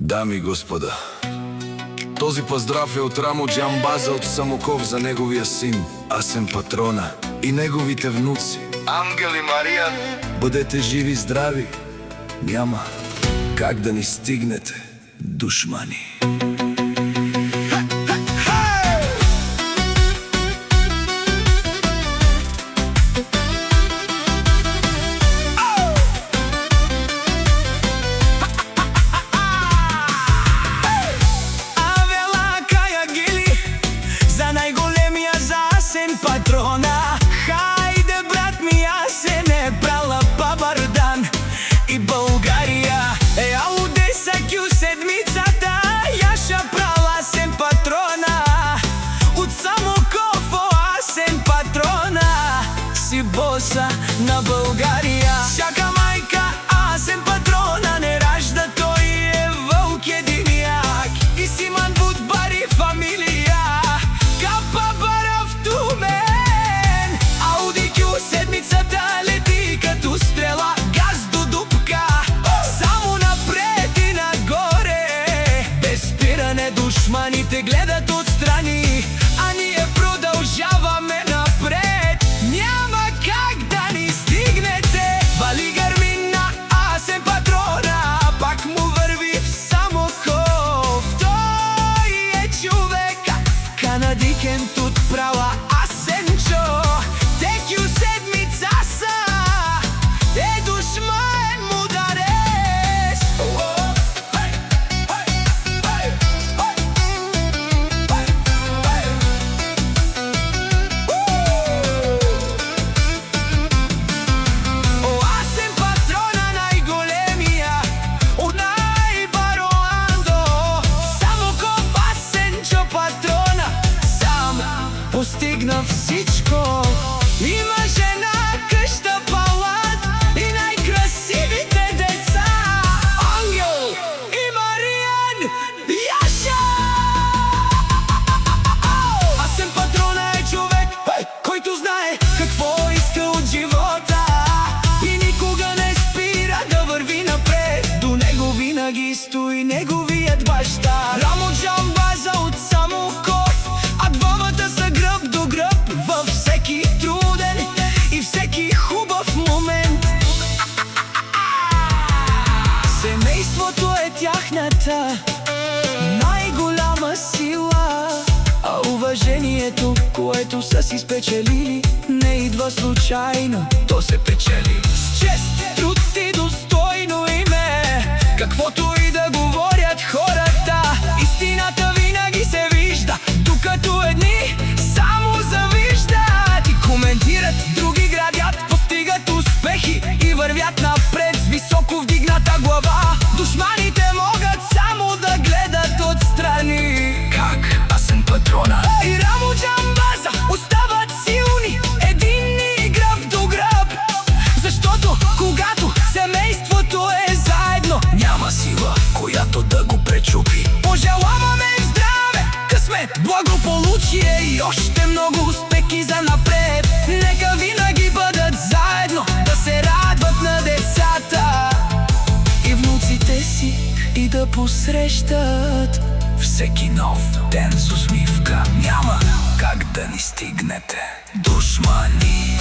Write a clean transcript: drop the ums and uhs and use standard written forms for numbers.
Дами и господа, този поздрав е от Рамо Джамбаза от Самоков за неговия син Асен Патрона и неговите внуци Ангел и Мария. Бъдете живи и здрави, няма как да ни стигнете, душмани. Патрона, хайде брат ми, Асен е брала Бабардан и България. Ауде са кю седмицата, яша брала Асен Патрона. От Самоков, Асен Патрона, си боса на България. Всяка майка Асен Патрона не ражда, той е вълк единяк. И Симан Будбари фамилия, капа бара в туме. Седмицата лети като стрела, газ до дупка, само напред и нагоре. Без спиране душманите гледат отстрани, а ние продължаваме напред. Няма как да ни стигнете. Вали гърми на Асен Патрона, пак му върви в Самоков. Той е човека, канадикен тут права Асенчо. Постигна всичко. Има жена, къща, палат и най-красивите деца. Ангел и Мариан, Яша! Асен Патрона е човек, който знае какво иска от живота и никога не спира да върви напред. До него винаги стои неговият баща Рамо Джамбаза от Самоков, а двамата са гръб до гръб във всеки труден и всеки хубав момент. Семейството е тяхната най-голяма сила, а уважението, което са си спечелили, не идва случайно. То се печели с чест, труд и достойно име. Каквото и да говорят хората, истината винаги се вижда, докато едни само завиждат и коментират, други градят, постигат успехи и вървят напред с високо вдигната глава. Душманите могат само да гледат отстрани. Как Асен Патрона и Рамо Джамбаза остават силни, единни и гръб до гръб, защото когато семейството е заедно, няма сила, която да го пречупи. Пожелаваме им здраве, късмет, благополучие и още много успехи за напред. Нека винаги бъдат заедно, да се радват на децата и внуците си и да посрещат всеки нов ден с усмивка. Няма как да ни стигнете, душмани.